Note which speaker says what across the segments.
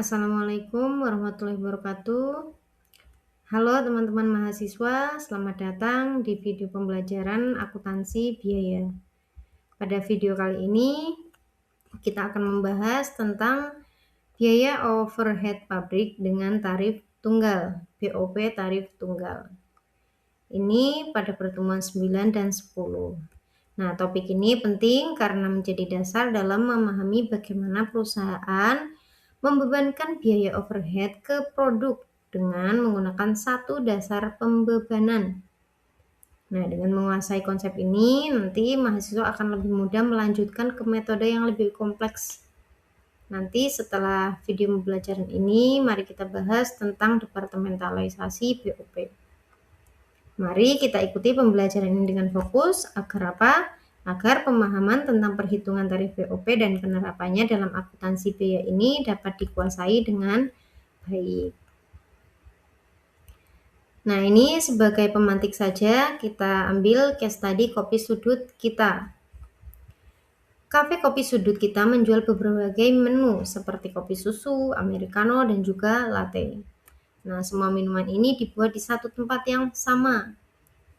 Speaker 1: Assalamualaikum warahmatullahi wabarakatuh. Halo teman-teman mahasiswa, selamat datang di video pembelajaran akuntansi biaya. Pada video kali ini, kita akan membahas tentang biaya overhead pabrik dengan tarif tunggal, BOP tarif tunggal. Ini pada pertemuan 9 dan 10. Nah, topik ini penting karena menjadi dasar dalam memahami bagaimana perusahaan membebankan biaya overhead ke produk dengan menggunakan satu dasar pembebanan. Nah, dengan menguasai konsep ini, nanti mahasiswa akan lebih mudah melanjutkan ke metode yang lebih kompleks. Nanti setelah video pembelajaran ini, mari kita bahas tentang departementalisasi BOP. Mari kita ikuti pembelajaran ini dengan fokus agar apa? Agar pemahaman tentang perhitungan tarif BOP dan penerapannya dalam akuntansi biaya ini dapat dikuasai dengan baik. Nah, ini sebagai pemantik saja kita ambil case study kopi sudut kita. Kafe kopi sudut kita menjual berbagai menu seperti kopi susu, americano, dan juga latte. Nah, semua minuman ini dibuat di satu tempat yang sama,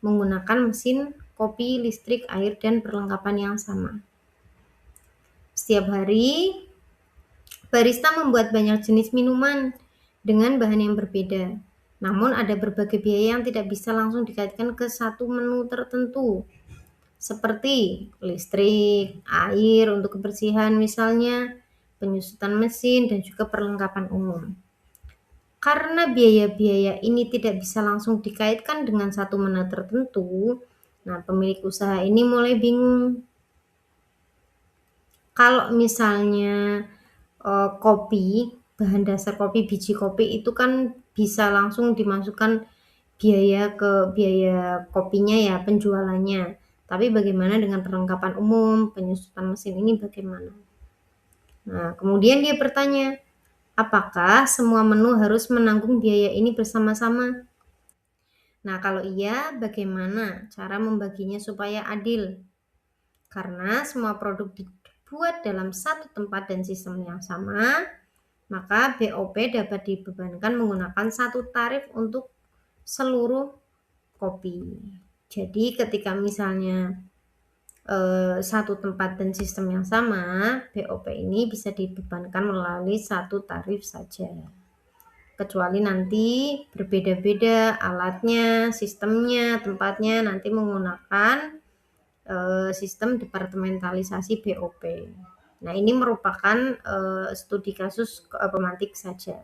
Speaker 1: menggunakan mesin kopi, listrik, air, dan perlengkapan yang sama. Setiap hari, barista membuat banyak jenis minuman dengan bahan yang berbeda. Namun ada berbagai biaya yang tidak bisa langsung dikaitkan ke satu menu tertentu. Seperti listrik, air untuk kebersihan misalnya, penyusutan mesin, dan juga perlengkapan umum. Karena biaya-biaya ini tidak bisa langsung dikaitkan dengan satu menu tertentu, nah pemilik usaha ini mulai bingung. Kalau misalnya kopi, bahan dasar kopi, biji kopi itu kan bisa langsung dimasukkan biaya ke biaya kopinya ya, penjualannya. Tapi bagaimana dengan perlengkapan umum, penyusutan mesin ini bagaimana? Nah, kemudian dia bertanya, apakah semua menu harus menanggung biaya ini bersama-sama? Nah, kalau iya, bagaimana cara membaginya supaya adil? Karena semua produk dibuat dalam satu tempat dan sistem yang sama, maka BOP dapat dibebankan menggunakan satu tarif untuk seluruh kopi. Jadi ketika misalnya satu tempat dan sistem yang sama, BOP ini bisa dibebankan melalui satu tarif saja. Kecuali nanti berbeda-beda alatnya, sistemnya, tempatnya nanti menggunakan sistem departementalisasi BOP. Nah, ini merupakan studi kasus pemantik saja.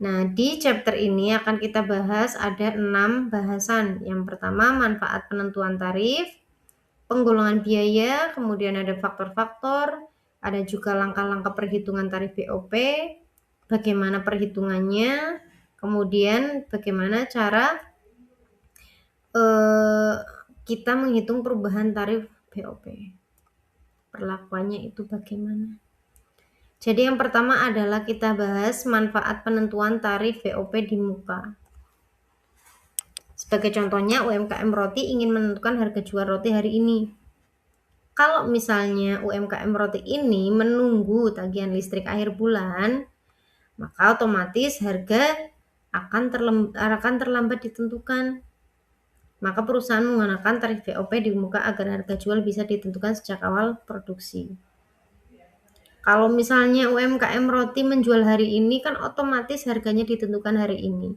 Speaker 1: Nah, di chapter ini akan kita bahas ada 6 bahasan. Yang pertama, manfaat penentuan tarif, penggolongan biaya, kemudian ada faktor-faktor, ada juga langkah-langkah perhitungan tarif BOP, bagaimana perhitungannya, kemudian bagaimana cara kita menghitung perubahan tarif BOP. Perlakuannya itu bagaimana? Jadi yang pertama adalah kita bahas manfaat penentuan tarif BOP di muka. Sebagai contohnya, UMKM roti ingin menentukan harga jual roti hari ini. Kalau misalnya UMKM roti ini menunggu tagihan listrik akhir bulan, maka otomatis harga akan terlambat ditentukan. Maka perusahaan menggunakan tarif BOP di muka agar harga jual bisa ditentukan sejak awal produksi. Kalau misalnya UMKM roti menjual hari ini kan otomatis harganya ditentukan hari ini.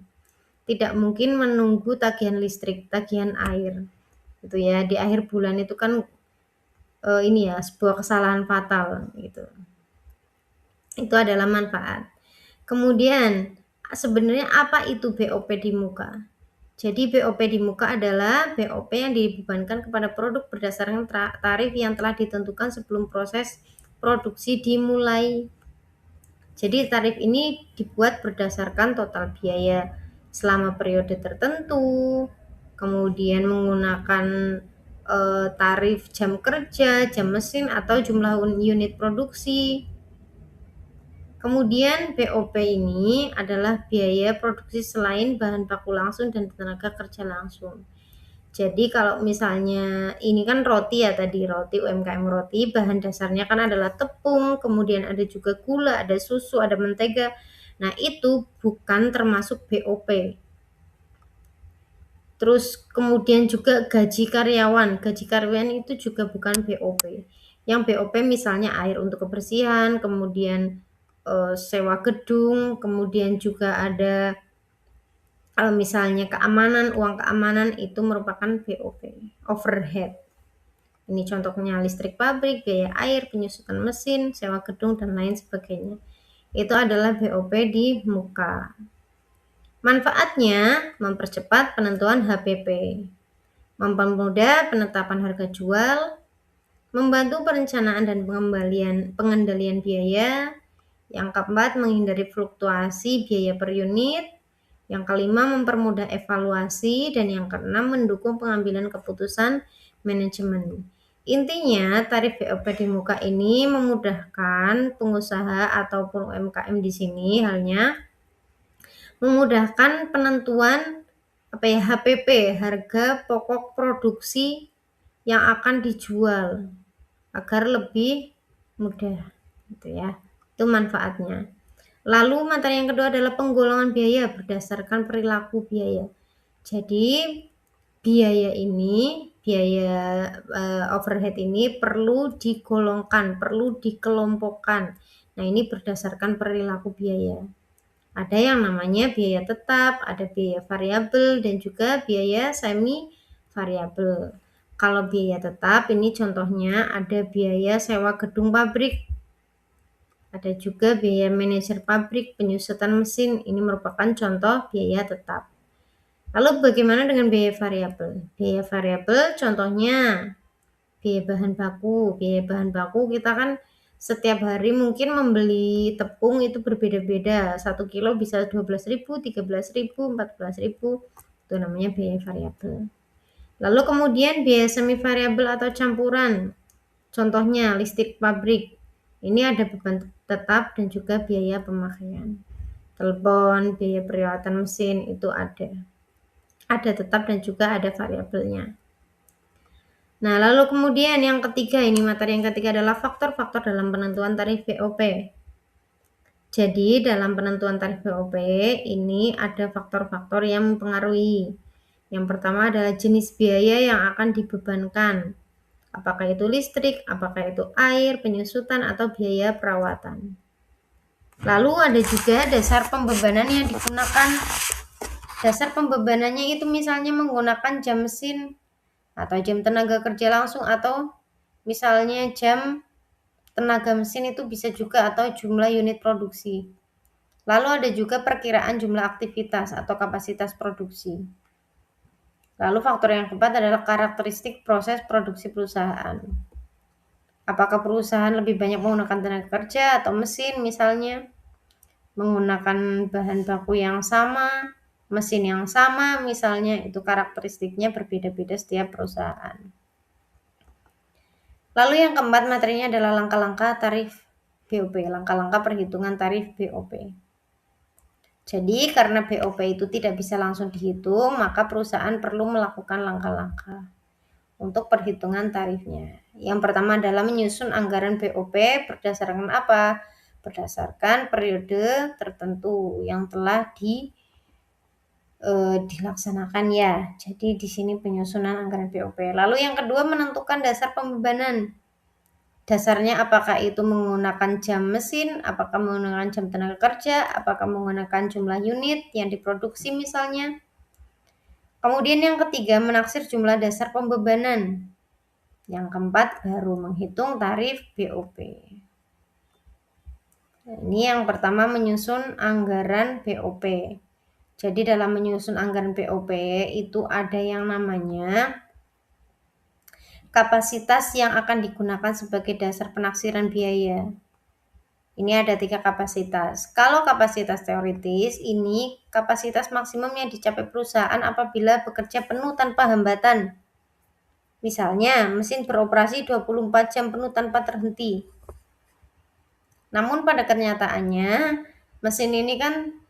Speaker 1: Tidak mungkin menunggu tagihan listrik, tagihan air. Gitu ya, di akhir bulan itu kan ini ya sebuah kesalahan fatal gitu. Itu adalah manfaat. Kemudian sebenarnya apa itu BOP di muka? Jadi BOP di muka adalah BOP yang dibebankan kepada produk berdasarkan tarif yang telah ditentukan sebelum proses produksi dimulai. Jadi tarif ini dibuat berdasarkan total biaya selama periode tertentu, kemudian menggunakan tarif jam kerja, jam mesin, atau jumlah unit produksi. Kemudian BOP ini adalah biaya produksi selain bahan baku langsung dan tenaga kerja langsung. Jadi kalau misalnya ini kan roti ya tadi, roti UMKM roti, bahan dasarnya kan adalah tepung, kemudian ada juga gula, ada susu, ada mentega. Nah, itu bukan termasuk BOP. Terus kemudian juga gaji karyawan. Gaji karyawan itu juga bukan BOP. Yang BOP misalnya air untuk kebersihan, kemudian sewa gedung, kemudian juga ada kalau misalnya keamanan, uang keamanan itu merupakan BOP, overhead. Ini contohnya listrik pabrik, biaya air, penyusutan mesin, sewa gedung, dan lain sebagainya. Itu adalah BOP di muka. Manfaatnya mempercepat penentuan HPP, mempermudah penetapan harga jual, membantu perencanaan dan pengendalian biaya. Yang keempat, menghindari fluktuasi biaya per unit. Yang kelima, mempermudah evaluasi. Dan yang keenam, mendukung pengambilan keputusan manajemen. Intinya, tarif BOP di muka ini memudahkan pengusaha ataupun UMKM di sini halnya memudahkan penentuan HPP, harga pokok produksi yang akan dijual agar lebih mudah gitu ya. Itu manfaatnya. Lalu materi yang kedua adalah penggolongan biaya berdasarkan perilaku biaya. Jadi biaya overhead ini perlu digolongkan, perlu dikelompokkan. Nah, ini berdasarkan perilaku biaya. Ada yang namanya biaya tetap, ada biaya variabel, dan juga biaya semi variabel. Kalau biaya tetap ini contohnya ada biaya sewa gedung pabrik, ada juga biaya manajer pabrik, penyusutan mesin, ini merupakan contoh biaya tetap. Lalu bagaimana dengan biaya variabel? Biaya variabel contohnya biaya bahan baku. Biaya bahan baku kita kan setiap hari mungkin membeli tepung itu berbeda-beda. 1 kilo bisa 12.000, 13.000, 14.000. Itu namanya biaya variabel. Lalu kemudian biaya semi variabel atau campuran. Contohnya listrik pabrik. Ini ada beban tetap dan juga biaya pemakaian. Telepon, biaya perawatan mesin itu ada. Ada tetap dan juga ada variabelnya. Nah, lalu kemudian yang ketiga, ini materi yang ketiga adalah faktor-faktor dalam penentuan tarif BOP. Jadi, dalam penentuan tarif BOP ini ada faktor-faktor yang mempengaruhi. Yang pertama adalah jenis biaya yang akan dibebankan. Apakah itu listrik, apakah itu air, penyusutan, atau biaya perawatan. Lalu ada juga dasar pembebanan yang digunakan. Dasar pembebanannya itu misalnya menggunakan jam mesin, atau jam tenaga kerja langsung, atau misalnya jam tenaga mesin itu bisa juga, atau jumlah unit produksi. Lalu ada juga perkiraan jumlah aktivitas atau kapasitas produksi. Lalu faktor yang keempat adalah karakteristik proses produksi perusahaan. Apakah perusahaan lebih banyak menggunakan tenaga kerja atau mesin misalnya, menggunakan bahan baku yang sama, mesin yang sama misalnya, itu karakteristiknya berbeda-beda setiap perusahaan. Lalu yang keempat materinya adalah langkah-langkah tarif BOP, langkah-langkah perhitungan tarif BOP. Jadi karena BOP itu tidak bisa langsung dihitung, maka perusahaan perlu melakukan langkah-langkah untuk perhitungan tarifnya. Yang pertama adalah menyusun anggaran BOP berdasarkan apa? Berdasarkan periode tertentu yang telah dilaksanakan ya. Jadi di sini penyusunan anggaran BOP. Lalu yang kedua menentukan dasar pembebanan. Dasarnya apakah itu menggunakan jam mesin, apakah menggunakan jam tenaga kerja, apakah menggunakan jumlah unit yang diproduksi misalnya. Kemudian yang ketiga menaksir jumlah dasar pembebanan. Yang keempat baru menghitung tarif BOP. Ini yang pertama menyusun anggaran BOP. Jadi dalam menyusun anggaran BOP itu ada yang namanya kapasitas yang akan digunakan sebagai dasar penaksiran biaya. Ini ada 3 kapasitas. Kalau kapasitas teoritis, ini kapasitas maksimum yang dicapai perusahaan apabila bekerja penuh tanpa hambatan. Misalnya, mesin beroperasi 24 jam penuh tanpa terhenti. Namun pada kenyataannya, mesin ini kan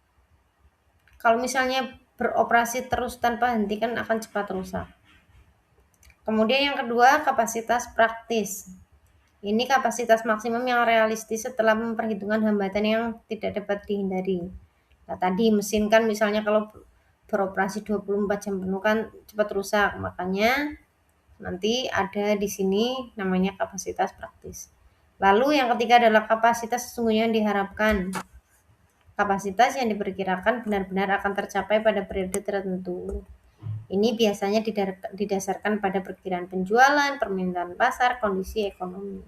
Speaker 1: kalau misalnya beroperasi terus tanpa henti kan akan cepat rusak. Kemudian yang kedua, kapasitas praktis. Ini kapasitas maksimum yang realistis setelah memperhitungkan hambatan yang tidak dapat dihindari. Nah, tadi mesin kan misalnya kalau beroperasi 24 jam penuh kan cepat rusak, makanya nanti ada di sini namanya kapasitas praktis. Lalu yang ketiga adalah kapasitas sesungguhnya yang diharapkan. Kapasitas yang diperkirakan benar-benar akan tercapai pada periode tertentu. Ini biasanya didasarkan pada perkiraan penjualan, permintaan pasar, kondisi ekonomi.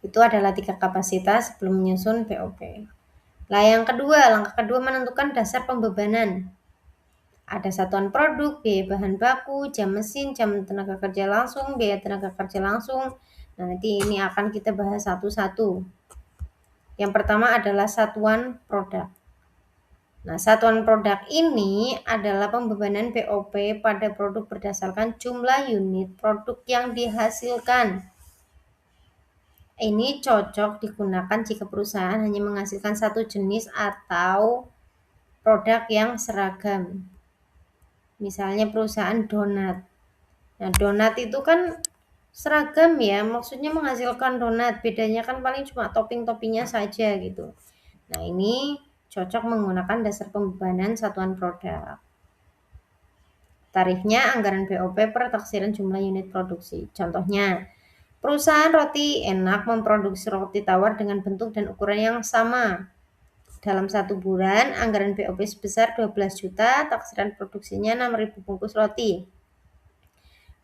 Speaker 1: Itu adalah 3 kapasitas sebelum menyusun POP. Langkah kedua menentukan dasar pembebanan. Ada satuan produk, biaya bahan baku, jam mesin, jam tenaga kerja langsung, biaya tenaga kerja langsung. Nah, nanti ini akan kita bahas satu-satu. Yang pertama adalah satuan produk. Nah, satuan produk ini adalah pembebanan POP pada produk berdasarkan jumlah unit produk yang dihasilkan. Ini cocok digunakan jika perusahaan hanya menghasilkan satu jenis atau produk yang seragam. Misalnya perusahaan donat. Nah, donat itu kan seragam ya, maksudnya menghasilkan donat. Bedanya kan paling cuma topping-toppingnya saja gitu. Nah, ini cocok menggunakan dasar pembebanan satuan produk. Tarifnya anggaran BOP per taksiran jumlah unit produksi. Contohnya, perusahaan roti enak memproduksi roti tawar dengan bentuk dan ukuran yang sama. Dalam 1 bulan, anggaran BOP sebesar 12 juta, taksiran produksinya 6.000 bungkus roti.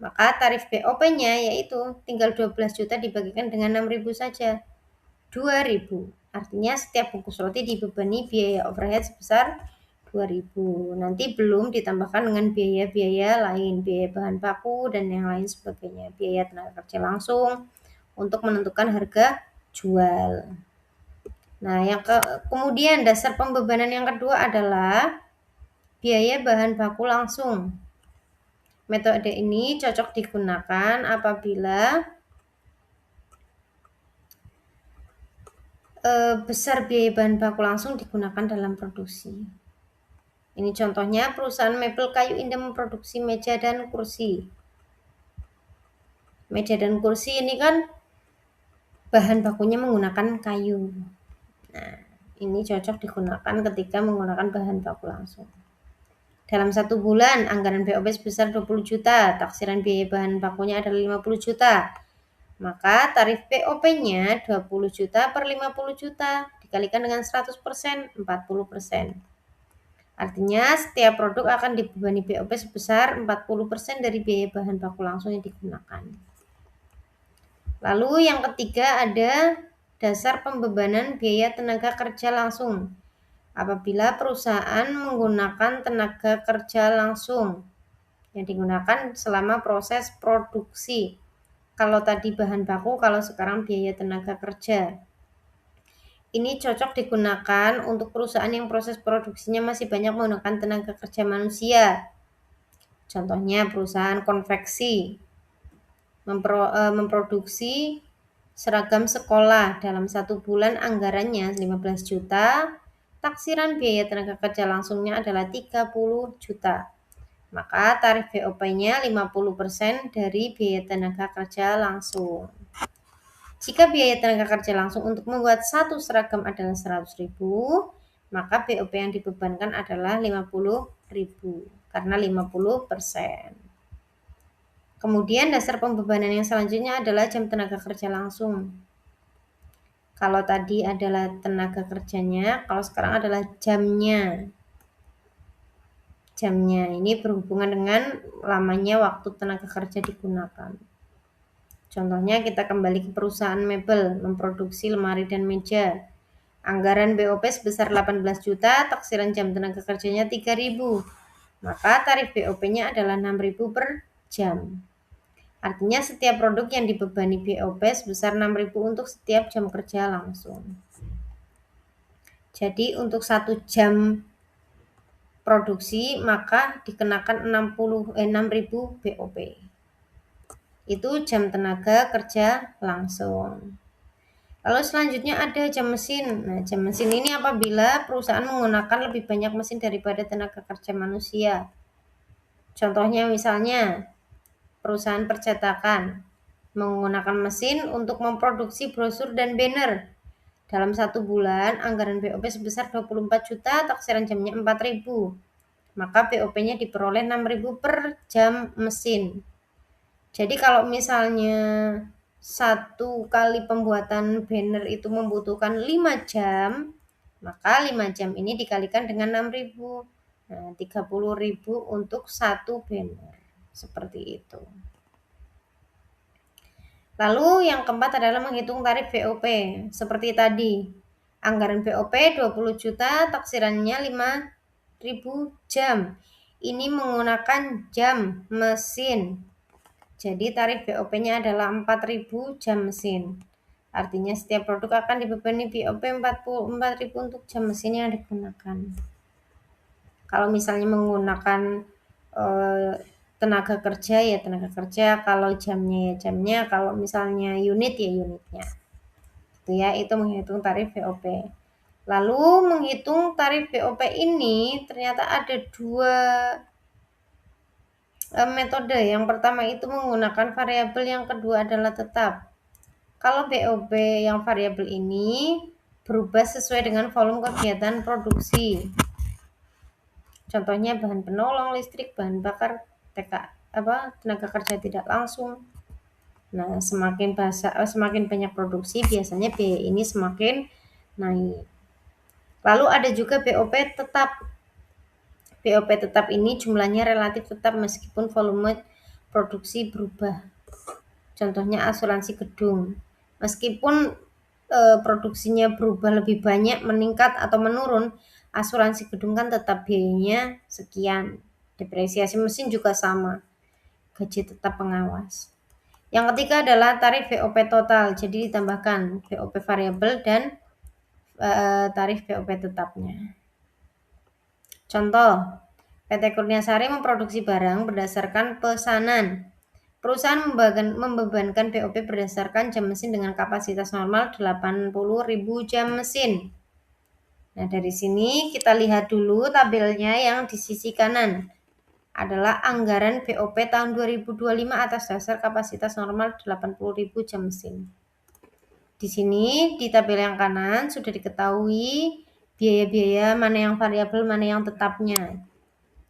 Speaker 1: Maka tarif BOP-nya yaitu tinggal 12 juta dibagikan dengan 6.000 saja. 2.000. Artinya setiap bungkus roti dibebani biaya overhead sebesar 2.000. Nanti belum ditambahkan dengan biaya-biaya lain, biaya bahan baku dan yang lain sebagainya, biaya tenaga kerja langsung untuk menentukan harga jual. Nah, kemudian dasar pembebanan yang kedua adalah biaya bahan baku langsung. Metode ini cocok digunakan apabila besar biaya bahan baku langsung digunakan dalam produksi. Ini contohnya perusahaan mebel kayu indah memproduksi meja dan kursi. Meja dan kursi ini kan bahan bakunya menggunakan kayu. Nah, ini cocok digunakan ketika menggunakan bahan baku langsung. Dalam 1 bulan, anggaran BOP sebesar 20 juta, taksiran biaya bahan bakunya adalah 50 juta. Maka tarif BOP-nya 20 juta per 50 juta, dikalikan dengan 100%, 40%. Artinya setiap produk akan dibebani BOP sebesar 40% dari biaya bahan baku langsung yang digunakan. Lalu yang ketiga ada dasar pembebanan biaya tenaga kerja langsung. Apabila perusahaan menggunakan tenaga kerja langsung yang digunakan selama proses produksi. Kalau tadi bahan baku, kalau sekarang biaya tenaga kerja. Ini cocok digunakan untuk perusahaan yang proses produksinya masih banyak menggunakan tenaga kerja manusia. Contohnya perusahaan konveksi memproduksi seragam sekolah dalam 1 bulan anggarannya 15 juta, taksiran biaya tenaga kerja langsungnya adalah 30 juta. Maka tarif BOP-nya 50% dari biaya tenaga kerja langsung. Jika biaya tenaga kerja langsung untuk membuat satu seragam adalah 100.000, maka BOP yang dibebankan adalah 50.000 karena 50%. Kemudian dasar pembebanan yang selanjutnya adalah jam tenaga kerja langsung. Kalau tadi adalah tenaga kerjanya, kalau sekarang adalah jamnya. Jamnya ini berhubungan dengan lamanya waktu tenaga kerja digunakan. Contohnya kita kembali ke perusahaan mebel memproduksi lemari dan meja. Anggaran BOP sebesar 18 juta, taksiran jam tenaga kerjanya 3.000. Maka tarif BOP-nya adalah 6.000 per jam. Artinya setiap produk yang dibebani BOP sebesar 6.000 untuk setiap jam kerja langsung. Jadi untuk 1 jam produksi maka dikenakan 6.000 BOP. Itu jam tenaga kerja langsung. Lalu selanjutnya ada jam mesin. Nah, jam mesin ini apabila perusahaan menggunakan lebih banyak mesin daripada tenaga kerja manusia. Contohnya misalnya perusahaan percetakan menggunakan mesin untuk memproduksi brosur dan banner. Dalam 1 bulan, anggaran BOP sebesar 24 juta, taksiran jamnya 4.000. Maka BOP-nya diperoleh 6.000 per jam mesin. Jadi kalau misalnya 1 kali pembuatan banner itu membutuhkan 5 jam, maka 5 jam ini dikalikan dengan 6.000. Nah, 30.000 untuk 1 banner. Seperti itu. Lalu yang keempat adalah menghitung tarif BOP. Seperti tadi, anggaran BOP 20 juta, taksirannya 5.000 jam. Ini menggunakan jam mesin. Jadi tarif BOP-nya adalah 4.000 jam mesin. Artinya setiap produk akan dibebani BOP 44.000 untuk jam mesin yang digunakan. Kalau misalnya menggunakan tenaga kerja ya tenaga kerja, kalau jamnya ya jamnya, kalau misalnya unit ya unitnya. Itu ya, itu menghitung tarif BOP. Lalu menghitung tarif BOP ini ternyata ada 2 metode. Yang pertama itu menggunakan variabel, yang kedua adalah tetap. Kalau BOP yang variabel ini berubah sesuai dengan volume kegiatan produksi. Contohnya bahan penolong listrik, bahan bakar, tenaga kerja tidak langsung. Nah, semakin banyak produksi, biasanya biaya ini semakin naik. Lalu ada juga BOP tetap. BOP tetap ini jumlahnya relatif tetap meskipun volume produksi berubah. Contohnya asuransi gedung. Meskipun produksinya berubah lebih banyak, meningkat atau menurun, asuransi gedung kan tetap biayanya sekian. Depresiasi mesin juga sama. Gaji tetap pengawas. Yang ketiga adalah tarif BOP total. Jadi ditambahkan BOP variabel dan tarif BOP tetapnya. Contoh, PT Kurniasari memproduksi barang berdasarkan pesanan. Perusahaan membebankan BOP berdasarkan jam mesin dengan kapasitas normal 80.000 jam mesin. Nah, dari sini kita lihat dulu tabelnya yang di sisi kanan. Adalah anggaran BOP tahun 2025 atas dasar kapasitas normal 80.000 jam mesin. Di sini di tabel yang kanan sudah diketahui biaya-biaya mana yang variabel, mana yang tetapnya.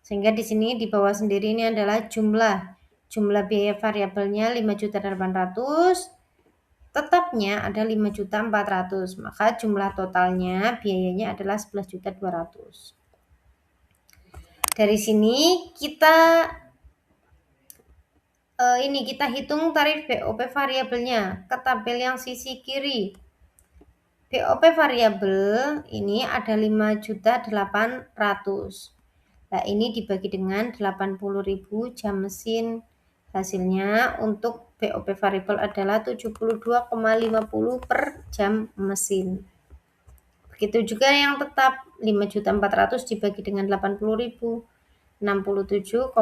Speaker 1: Sehingga di sini di bawah sendiri ini adalah jumlah biaya variabelnya 5.800.000, tetapnya ada 5.400.000, maka jumlah totalnya biayanya adalah 11.200.000. Dari sini kita hitung tarif BOP variabelnya ke tabel yang sisi kiri. BOP variabel ini ada 5.800.000. Nah, ini dibagi dengan 80.000 jam mesin. Hasilnya untuk BOP variabel adalah 72,50 per jam mesin. Begitu juga yang tetap 5.400.000 dibagi dengan 80.000, 67,50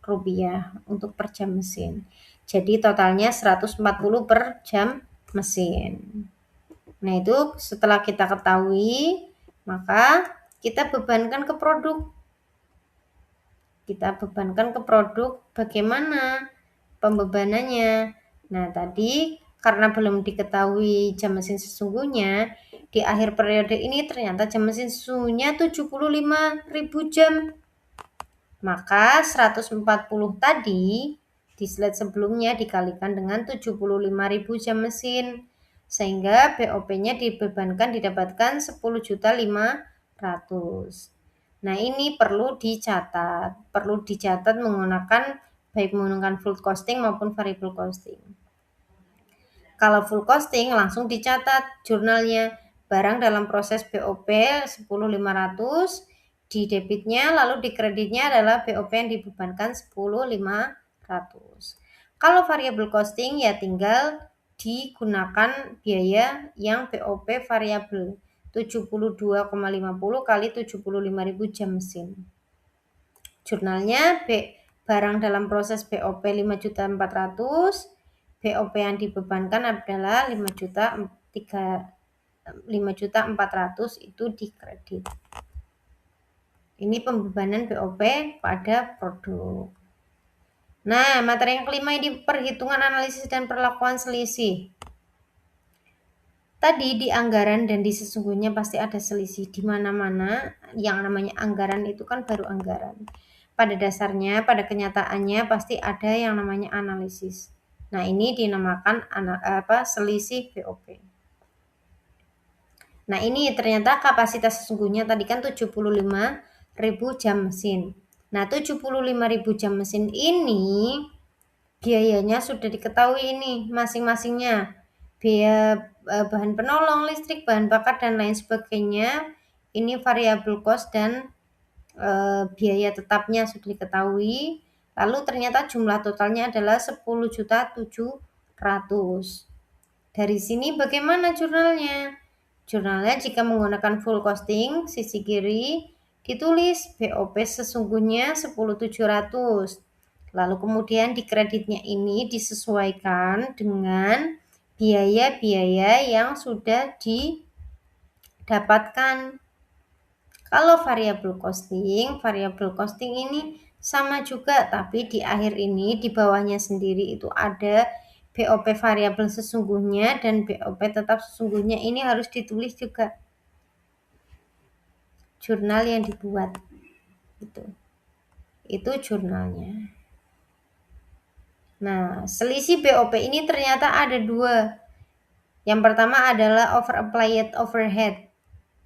Speaker 1: rupiah untuk per jam mesin. Jadi totalnya 140 per jam mesin. Nah, itu setelah kita ketahui, maka kita bebankan ke produk. Bagaimana pembebanannya? Nah, tadi karena belum diketahui jam mesin sesungguhnya, di akhir periode ini ternyata jam mesin sesungguhnya 75.000 jam. Maka 140 tadi di slide sebelumnya dikalikan dengan 75.000 jam mesin. Sehingga BOP-nya dibebankan didapatkan 10.500.000. Nah, ini perlu dicatat baik menggunakan full costing maupun variable costing. Kalau full costing langsung dicatat jurnalnya, barang dalam proses BOP 10.500, di debitnya lalu di kreditnya adalah BOP yang dibebankan 10.500. Kalau variable costing ya tinggal digunakan biaya yang BOP variabel 72,50 kali 75.000 jam mesin. Jurnalnya barang dalam proses BOP 5.400.000, BOP yang dibebankan adalah 5.400.000 itu di kredit. Ini pembebanan BOP pada produk. Nah, materi yang kelima ini perhitungan analisis dan perlakuan selisih. Tadi di anggaran dan di sesungguhnya pasti ada selisih. Di mana-mana yang namanya anggaran itu kan baru anggaran. Pada dasarnya, pada kenyataannya pasti ada yang namanya analisis. Nah, ini dinamakan selisih BOP. Nah, ini ternyata kapasitas sesungguhnya tadi kan 75.000 jam mesin. Nah, 75.000 jam mesin ini biayanya sudah diketahui ini masing-masingnya. Biaya bahan penolong, listrik, bahan bakar dan lain sebagainya. Ini variable cost dan biaya tetapnya sudah diketahui. Lalu ternyata jumlah totalnya adalah 10.700.000. Dari sini bagaimana jurnalnya? Jurnalnya jika menggunakan full costing, sisi kiri ditulis BOP sesungguhnya 10.700. Lalu kemudian di kreditnya ini disesuaikan dengan biaya-biaya yang sudah didapatkan. Kalau variable costing ini sama juga, tapi di akhir ini di bawahnya sendiri itu ada BOP variabel sesungguhnya dan BOP tetap sesungguhnya. Ini harus ditulis juga jurnal yang dibuat. Itu jurnalnya. Nah, selisih BOP ini ternyata ada dua. Yang pertama adalah over applied overhead.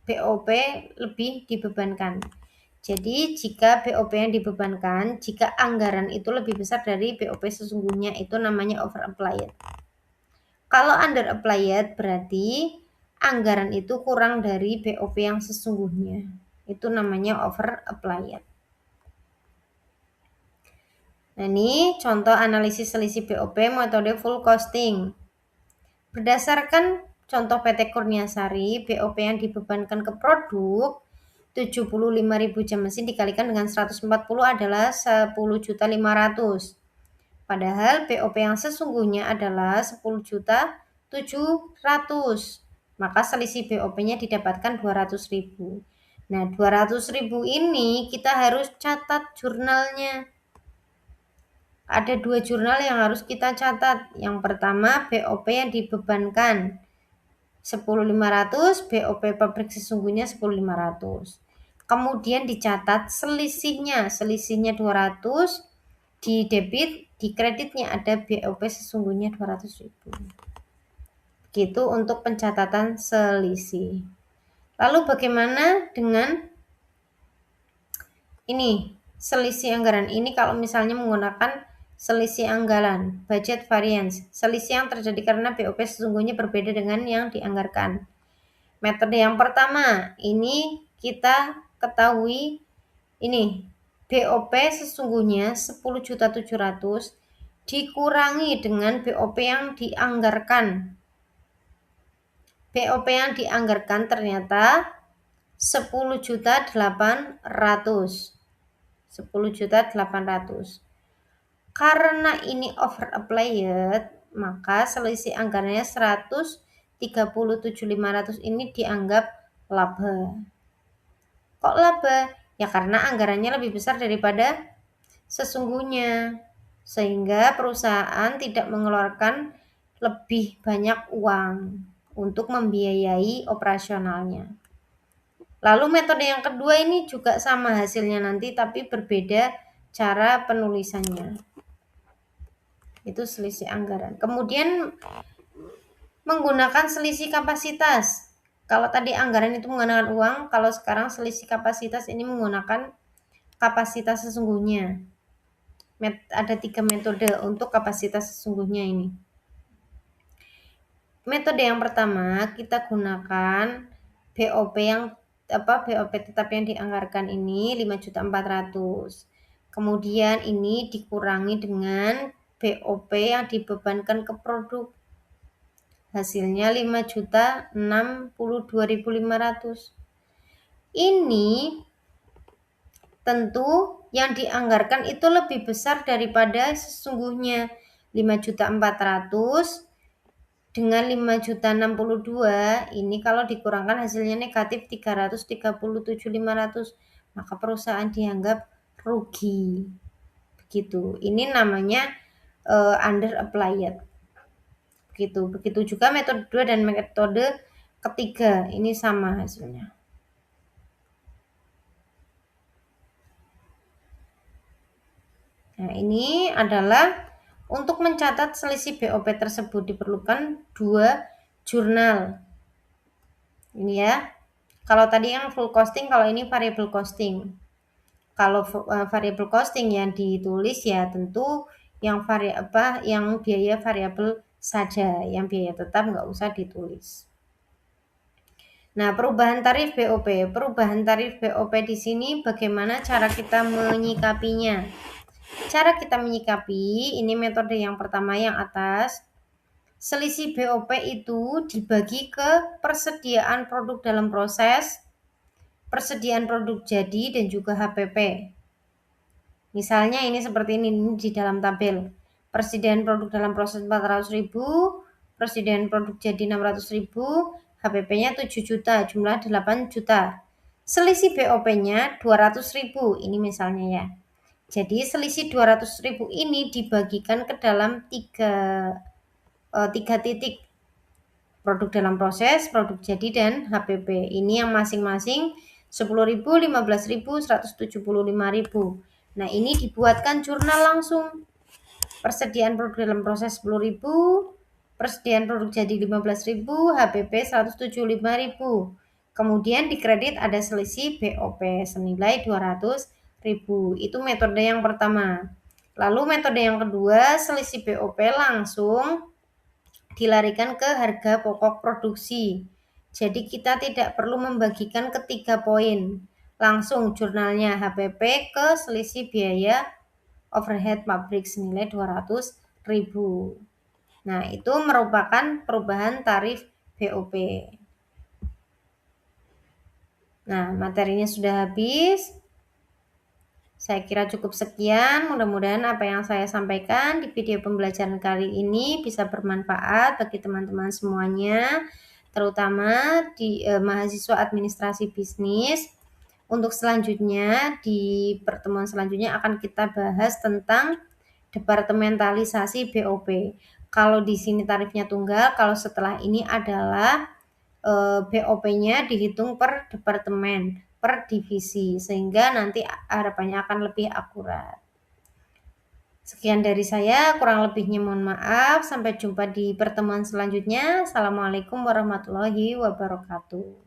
Speaker 1: BOP lebih dibebankan. Jadi jika BOP yang dibebankan, jika anggaran itu lebih besar dari BOP sesungguhnya, itu namanya over applied. Kalau under applied berarti anggaran itu kurang dari BOP yang sesungguhnya. Itu namanya over applied. Nah, ini contoh analisis selisih BOP metode full costing. Berdasarkan contoh PT Kurniasari, BOP yang dibebankan ke produk 75.000 jam mesin dikalikan dengan 140 adalah 10.500.000. Padahal BOP yang sesungguhnya adalah 10.700.000. Maka selisih BOP-nya didapatkan 200.000. Nah, 200.000 ini kita harus catat jurnalnya. Ada dua jurnal yang harus kita catat. Yang pertama BOP yang dibebankan 10.500, BOP pabrik sesungguhnya 10.500. Kemudian dicatat selisihnya 200, di debit, di kreditnya ada BOP sesungguhnya 200.000. Begitu untuk pencatatan selisih. Lalu bagaimana dengan ini? Selisih anggaran ini kalau misalnya menggunakan selisih anggaran, budget variance, selisih yang terjadi karena BOP sesungguhnya berbeda dengan yang dianggarkan. Metode yang pertama, ini kita ketahui ini BOP sesungguhnya 10.700.000 dikurangi dengan BOP yang dianggarkan. BOP yang dianggarkan ternyata 10.800.000. 10.800.000. Karena ini over applied, maka selisih anggarannya 137.500 ini dianggap laba. Kok laba? Ya karena anggarannya lebih besar daripada sesungguhnya, sehingga perusahaan tidak mengeluarkan lebih banyak uang untuk membiayai operasionalnya. Lalu metode yang kedua ini juga sama hasilnya nanti, tapi berbeda cara penulisannya. Itu selisih anggaran. Kemudian menggunakan selisih kapasitas. Kalau tadi anggaran itu menggunakan uang, kalau sekarang selisih kapasitas ini menggunakan kapasitas sesungguhnya. Ada 3 metode untuk kapasitas sesungguhnya ini. Metode yang pertama kita gunakan BOP BOP tetap yang dianggarkan ini 5.400.000. Kemudian ini dikurangi dengan BOP yang dibebankan ke produk. Hasilnya 5.062.500. Ini tentu yang dianggarkan itu lebih besar daripada sesungguhnya. 5.400.000 dengan 5.062 ini kalau dikurangkan hasilnya negatif 337.500. maka perusahaan dianggap rugi. Begitu. Ini namanya under applied. Begitu. Begitu juga metode 2 dan metode ketiga. Ini sama hasilnya. Nah, ini adalah untuk mencatat selisih BOP tersebut diperlukan 2 jurnal. Ini ya. Kalau tadi yang full costing, kalau ini variable costing. Kalau variable costing yang ditulis ya tentu yang biaya variabel saja, yang biaya tetap nggak usah ditulis. Nah, perubahan tarif BOP. Perubahan tarif BOP di sini bagaimana cara kita menyikapinya? Cara kita menyikapi, ini metode yang pertama yang atas. Selisih BOP itu dibagi ke persediaan produk dalam proses, persediaan produk jadi, dan juga HPP. Misalnya ini seperti ini di dalam tabel. Persediaan produk dalam proses 400.000, persediaan produk jadi 600.000, HPP-nya 7 juta, jumlah 8 juta. Selisih BOP-nya 200.000, ini misalnya ya. Jadi selisih 200.000 ini dibagikan ke dalam tiga titik. Produk dalam proses, produk jadi, dan HPP. Ini yang masing-masing 10.000, 15.000, 175.000. Nah, ini dibuatkan jurnal langsung. Persediaan produk dalam proses 10.000, persediaan produk jadi 15.000, HPP 175.000. Kemudian di kredit ada selisih BOP senilai 200.000. Itu metode yang pertama. Lalu metode yang kedua, selisih BOP langsung dilarikan ke harga pokok produksi. Jadi kita tidak perlu membagikan ke 3 poin. Langsung jurnalnya HPP ke selisih biaya overhead pabrik senilai 200.000. Nah, itu merupakan perubahan tarif BOP. Nah, materinya sudah habis. Saya kira cukup sekian. Mudah-mudahan apa yang saya sampaikan di video pembelajaran kali ini bisa bermanfaat bagi teman-teman semuanya, terutama di mahasiswa administrasi bisnis. Untuk selanjutnya, di pertemuan selanjutnya akan kita bahas tentang departementalisasi BOP. Kalau di sini tarifnya tunggal, kalau setelah ini adalah BOP-nya dihitung per departemen, per divisi, sehingga nanti harapannya akan lebih akurat. Sekian dari saya, kurang lebihnya mohon maaf. Sampai jumpa di pertemuan selanjutnya. Assalamualaikum warahmatullahi wabarakatuh.